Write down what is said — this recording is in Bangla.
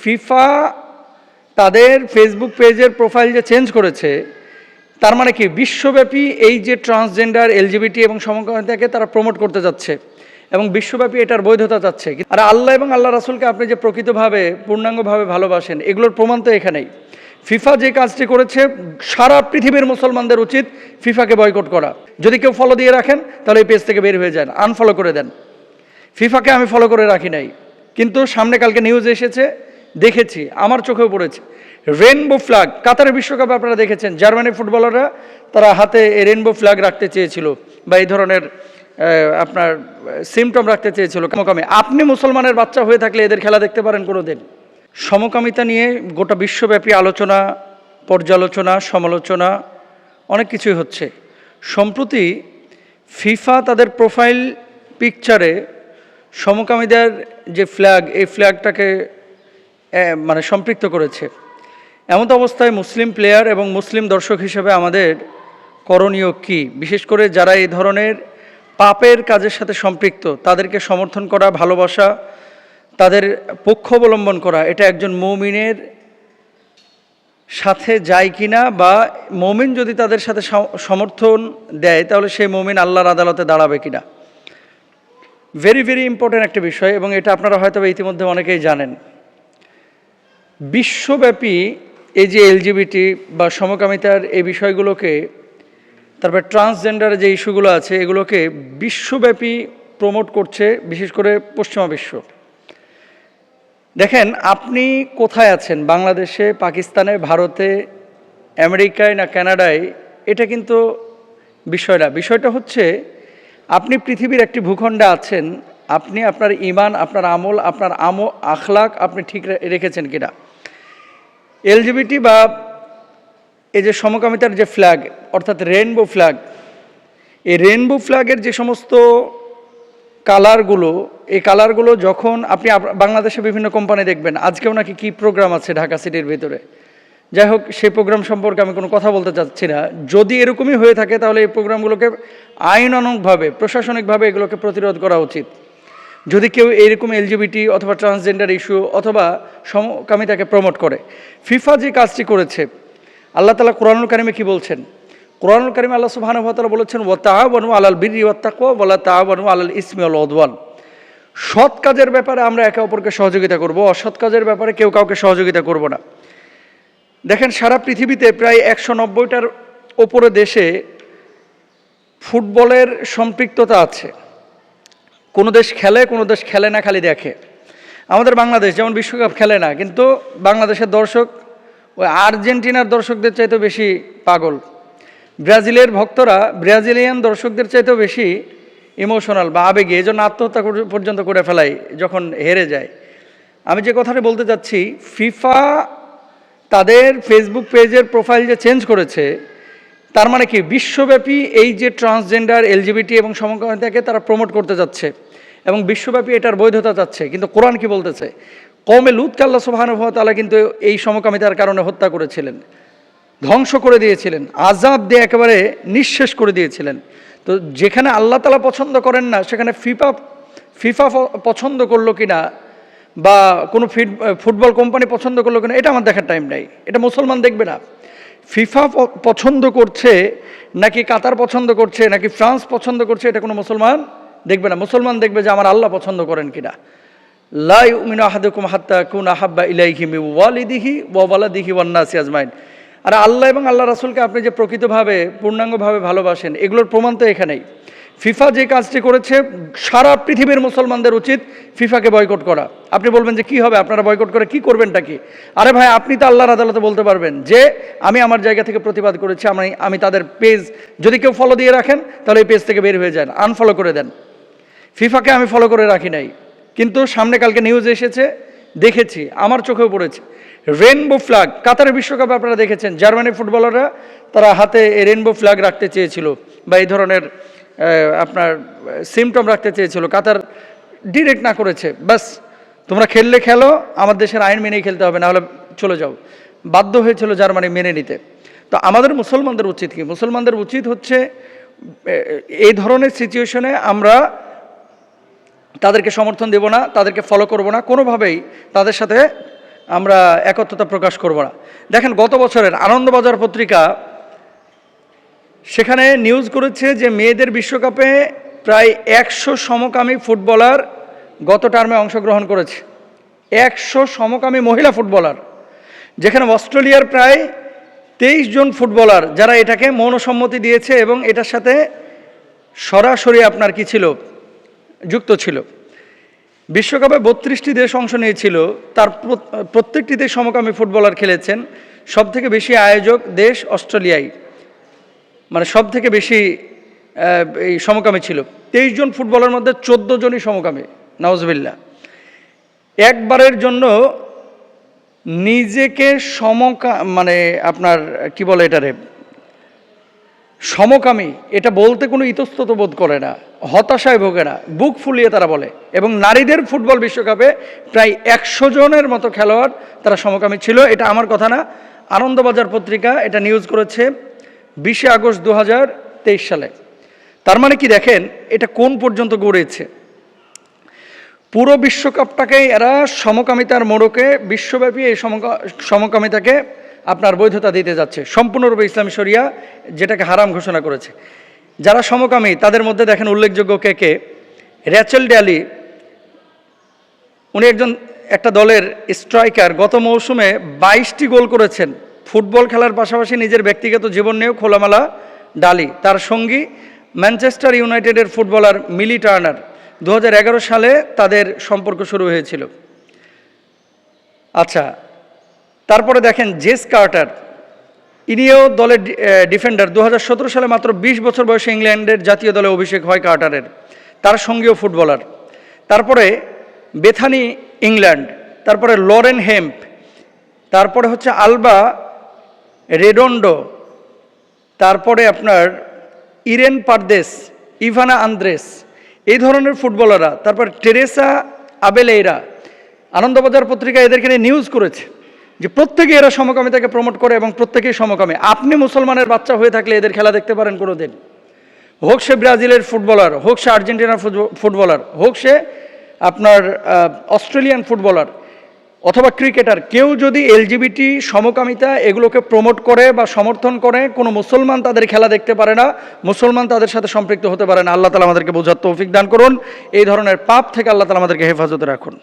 ফিফা তাদের ফেসবুক পেজের প্রোফাইল যে চেঞ্জ করেছে, তার মানে কি বিশ্বব্যাপী এই যে ট্রান্সজেন্ডার, এলজিবিটি এবং সমকামিতাকে তারা প্রমোট করতে যাচ্ছে এবং বিশ্বব্যাপী এটার বৈধতা চাচ্ছে। আর আল্লাহ এবং আল্লাহ রাসূলকে আপনি যে প্রকৃতভাবে পূর্ণাঙ্গভাবে ভালোবাসেন, এগুলোর প্রমাণ তো এখানেই। ফিফা যে কাজটি করেছে, সারা পৃথিবীর মুসলমানদের উচিত ফিফাকে বয়কট করা। যদি কেউ ফলো দিয়ে রাখেন তাহলে এই পেজ থেকে বের হয়ে যান, আনফলো করে দেন। ফিফাকে আমি ফলো করে রাখি নাই, কিন্তু সামনে কালকে নিউজ এসেছে, দেখেছি, আমার চোখেও পড়েছে। রেনবো ফ্ল্যাগ, কাতারের বিশ্বকাপে আপনারা দেখেছেন, জার্মানি ফুটবলাররা তারা হাতে রেনবো ফ্ল্যাগ রাখতে চেয়েছিল বা এই ধরনের আপনার সিমটম রাখতে চেয়েছিল। সমকামী, আপনি মুসলমানের বাচ্চা হয়ে থাকলে এদের খেলা দেখতে পারেন কোনো দিন? সমকামিতা নিয়ে গোটা বিশ্বব্যাপী আলোচনা, পর্যালোচনা, সমালোচনা অনেক কিছুই হচ্ছে। সম্প্রতি ফিফা তাদের প্রোফাইল পিকচারে সমকামীদের যে ফ্ল্যাগ, এই ফ্ল্যাগটাকে মানে সম্পৃক্ত করেছে। এমন অবস্থায় মুসলিম প্লেয়ার এবং মুসলিম দর্শক হিসেবে আমাদের করণীয় কি? বিশেষ করে যারা এই ধরনের পাপের কাজের সাথে সম্পৃক্ত, তাদেরকে সমর্থন করা, ভালোবাসা, তাদের পক্ষ অবলম্বন করা, এটা একজন মুমিনের সাথে যায় কিনা, বা মুমিন যদি তাদের সাথে সমর্থন দেয় তাহলে সেই মুমিন আল্লাহর আদালতে দাঁড়াবে কিনা। ভেরি ভেরি ইম্পর্ট্যান্ট একটা বিষয়, এবং এটা আপনারা হয়তো ইতিমধ্যে অনেকেই জানেন। বিশ্বব্যাপী এই যে এলজিবিটি বা সমকামিতার এই বিষয়গুলোকে, তারপর ট্রান্সজেন্ডারের যে ইস্যুগুলো আছে, এগুলোকে বিশ্বব্যাপী প্রমোট করছে, বিশেষ করে পশ্চিমা বিশ্ব। দেখেন, আপনি কোথায় আছেন, বাংলাদেশে, পাকিস্তানে, ভারতে, আমেরিকায় না কানাডায়, এটা কিন্তু বিষয় না। বিষয়টা হচ্ছে আপনি পৃথিবীর একটি ভূখণ্ডে আছেন, আপনি আপনার ঈমান, আপনার আমল, আপনার আখলাক আপনি ঠিক রেখেছেন কিনা। এলজিবিটি বা এই যে সমকামিতার যে ফ্ল্যাগ, অর্থাৎ রেনবো ফ্ল্যাগ, এই রেনবো ফ্ল্যাগের যে সমস্ত কালারগুলো, এই কালারগুলো যখন আপনি বাংলাদেশে বিভিন্ন কোম্পানি দেখবেন, আজকেও নাকি কি প্রোগ্রাম আছে ঢাকা সিটির ভিতরে, যাই হোক, সেই প্রোগ্রাম সম্পর্কে আমি কোনো কথা বলতে চাচ্ছি না। যদি এরকমই হয়ে থাকে তাহলে এই প্রোগ্রামগুলোকে আইনানুগভাবে, প্রশাসনিকভাবে এগুলোকে প্রতিরোধ করা উচিত। যদি কেউ এইরকম এলজিবিটি অথবা ট্রান্সজেন্ডার ইস্যু অথবা সমকামিতাকে প্রমোট করে। ফিফা যে কাজটি করেছে, আল্লাহ তাআলা কোরআনুল কারিমে কি বলছেন? কোরআনুল কারিমে আল্লাহ সুবহানাহু ওয়া তাআলা বলেছেন, ওয়া তাআওয়ানু আলাল বিররি ওয়াত তাকওয়া ওয়া লা তাআওয়ানু আলাল ইসমি ওয়াল উদওয়ান। সৎ কাজের ব্যাপারে আমরা একে অপরকে সহযোগিতা করব, অসৎ কাজের ব্যাপারে কেউ কাউকে সহযোগিতা করব না। দেখেন, সারা পৃথিবীতে প্রায় 190টার ওপরে দেশে ফুটবলের সম্পৃক্ততা আছে। কোনো দেশ খেলে, কোনো দেশ খেলে না, খালি দেখে। আমাদের বাংলাদেশ যেমন বিশ্বকাপ খেলে না, কিন্তু বাংলাদেশের দর্শক ওই আর্জেন্টিনার দর্শকদের চাইতেও বেশি পাগল। ব্রাজিলের ভক্তরা ব্রাজিলিয়ান দর্শকদের চাইতেও বেশি ইমোশনাল বা আবেগে, এই জন্য আত্মহত্যা পর্যন্ত করে ফেলায় যখন হেরে যায়। আমি যে কথাটা বলতে চাচ্ছি, ফিফা তাদের ফেসবুক পেজের প্রোফাইল যে চেঞ্জ করেছে, তার মানে কি বিশ্বব্যাপী এই যে ট্রান্সজেন্ডার, এলজিবিটি এবং সমকামিতাকে তারা প্রমোট করতে যাচ্ছে এবং বিশ্বব্যাপী এটার বৈধতা চাচ্ছে। কিন্তু কোরআন কি বলতেছে? কওমে লূতকে আল্লাহ সুবহানাহু ওয়া তাআলা কিন্তু এই সমকামিতার কারণে হত্যা করেছিলেন, ধ্বংস করে দিয়েছিলেন, আযাব দিয়ে একেবারে নিঃশেষ করে দিয়েছিলেন। তো যেখানে আল্লাহ তাআলা পছন্দ করেন না, সেখানে ফিফা পছন্দ করলো কিনা বা কোনো ফুটবল কোম্পানি পছন্দ করলো কিনা, এটা আমার দেখার টাইম নাই, এটা মুসলমান দেখবে না। ফিফা পছন্দ করছে নাকি কাতার পছন্দ করছে নাকি ফ্রান্স পছন্দ করছে, এটা কোনো মুসলমান দেখবে না। মুসলমান দেখবে যে আমার আল্লাহ পছন্দ করেন কিনা। লা ইউমিনু আহাদুকুম হাত্তা কুনা আহাব্বা ইলাইহি মিন ওয়ালিদিহি ওয়া ওয়ালাদিহি ওয়ান নাসি আজমাইন। আর আল্লাহ এবং আল্লাহ রাসূলকে আপনি যে প্রকৃতভাবে পূর্ণাঙ্গভাবে ভালোবাসেন, এগুলোর প্রমাণ তো এখানেই। ফিফা যে কাজটি করেছে, সারা পৃথিবীর মুসলমানদের উচিত ফিফাকে বয়কট করা। আপনি বলবেন যে কি হবে, আপনারা বয়কট করে কি করবেনটা কি? আরে ভাই, আপনি তো আল্লাহর আদালতে বলতে পারবেন যে আমি আমার জায়গা থেকে প্রতিবাদ করেছি, আমি তাদের পেজ, যদি কেউ ফলো দিয়ে রাখেন তাহলে এই পেজ থেকে বের হয়ে যান, আনফলো করে দেন। ফিফাকে আমি ফলো করে রাখি নাই, কিন্তু সামনে কালকে নিউজ এসেছে, দেখেছি, আমার চোখেও পড়েছে। রেনবো ফ্ল্যাগ, কাতারের বিশ্বকাপে আপনারা দেখেছেন, জার্মানি ফুটবলাররা তারা হাতে রেনবো ফ্ল্যাগ রাখতে চেয়েছিল বা এই ধরনের আপনার সিমটম রাখতে চেয়েছিল। কাতার ডিরেক্ট না করেছে, বাস তোমরা খেললে খেলো, আমার দেশের আইন মেনেই খেলতে হবে, না হলে চলে যাও। বাধ্য হয়েছিল জার্মানি মেনে নিতে। তো আমাদের মুসলমানদের উচিত কি? মুসলমানদের উচিত হচ্ছে এই ধরনের সিচুয়েশনে আমরা তাদেরকে সমর্থন দেব না, তাদেরকে ফলো করব না, কোনোভাবেই তাদের সাথে আমরা একত্রতা প্রকাশ করব না। দেখেন গত বছরের আনন্দবাজার পত্রিকা সেখানে নিউজ করেছে যে মেয়েদের বিশ্বকাপে প্রায় 100 সমকামী ফুটবলার গত টার্মে অংশগ্রহণ করেছে। 100 সমকামী মহিলা ফুটবলার, যেখানে অস্ট্রেলিয়ার প্রায় 23 জন ফুটবলার যারা এটাকে মৌনসম্মতি দিয়েছে এবং এটার সাথে সরাসরি আপনার কি ছিল, যুক্ত ছিল। বিশ্বকাপে 32টি দেশ অংশ নিয়েছিল, তার প্রত্যেকটিতে সমকামী ফুটবলার খেলেছেন। সব থেকে বেশি আয়োজক দেশ অস্ট্রেলিয়ায়, মানে সব থেকে বেশি এই সমকামী ছিল। 23 জন ফুটবলের মধ্যে 14 জনই সমকামী, নাউজুবিল্লাহ। একবারের জন্য নিজেকে মানে আপনার কি বলে এটারে, সমকামী এটা বলতে কোনো ইতস্তত বোধ করে না, হতাশায় ভোগে না, বুক ফুলিয়ে তারা বলে। এবং নারীদের ফুটবল বিশ্বকাপে প্রায় 100 জনের মতো খেলোয়াড় তারা সমকামী ছিল। এটা আমার কথা না, আনন্দবাজার পত্রিকা এটা নিউজ করেছে 20 আগস্ট 2023 সালে। তার মানে কি দেখেন এটা কোন পর্যন্ত গড়েছে। পুরো বিশ্বকাপটাকেই এরা সমকামিতার মোড়কে বিশ্বব্যাপী এই সমকামিতাকে আপনার বৈধতা দিতে যাচ্ছে, সম্পূর্ণরূপে ইসলামী শরিয়া যেটাকে হারাম ঘোষণা করেছে। যারা সমকামী তাদের মধ্যে দেখেন উল্লেখযোগ্য কে, র্যাচেল ড্যালি, উনি একটা দলের স্ট্রাইকার, গত মৌসুমে 22টি গোল করেছেন। ফুটবল খেলার পাশাপাশি নিজের ব্যক্তিগত জীবন নিয়েও খোলামেলা ডালি। তার সঙ্গী ম্যানচেস্টার ইউনাইটেডের ফুটবলার মিলি টার্নার। 2011 সালে তাদের সম্পর্ক শুরু হয়েছিল। আচ্ছা, তারপরে দেখেন জেস কার্টার, ইনিও দলের ডিফেন্ডার। 2017 সালে মাত্র 20 বছর বয়সে ইংল্যান্ডের জাতীয় দলে অভিষেক হয় কার্টারের, তার সঙ্গীও ফুটবলার। তারপরে বেথানি ইংল্যান্ড, তারপরে লরেন হেম্প, তারপরে হচ্ছে আলবা রেডন্ডো, তারপরে আপনার ইরেন পারদেস, ইভানা আন্দ্রেস, এই ধরনের ফুটবলাররা। তারপর টেরেসা আবেলেইরা। আনন্দবাজার পত্রিকা এদেরকে নিয়ে নিউজ করেছে যে প্রত্যেকে এরা সমকামিতাকে প্রমোট করে এবং প্রত্যেকেই সমকামী। আপনি মুসলমানের বাচ্চা হয়ে থাকলে এদের খেলা দেখতে পারেন কোনোদিন, হোক সে ব্রাজিলের ফুটবলার, হোক সে আর্জেন্টিনার ফুটবলার, হোক সে আপনার অস্ট্রেলিয়ান ফুটবলার অথবা ক্রিকেটার। কেউ যদি এলজিবিটি সমকামিতা এগুলোকে প্রমোট করে বা সমর্থন করে, কোনো মুসলমান তাদের খেলা দেখতে পারে না, মুসলমান তাদের সাথে সম্পৃক্ত হতে পারে না। আল্লাহ তাআলা আমাদেরকে বোঝার তৌফিক দান করুন। এই ধরনের পাপ থেকে আল্লাহ তাআলা আমাদেরকে হেফাজতে রাখুন।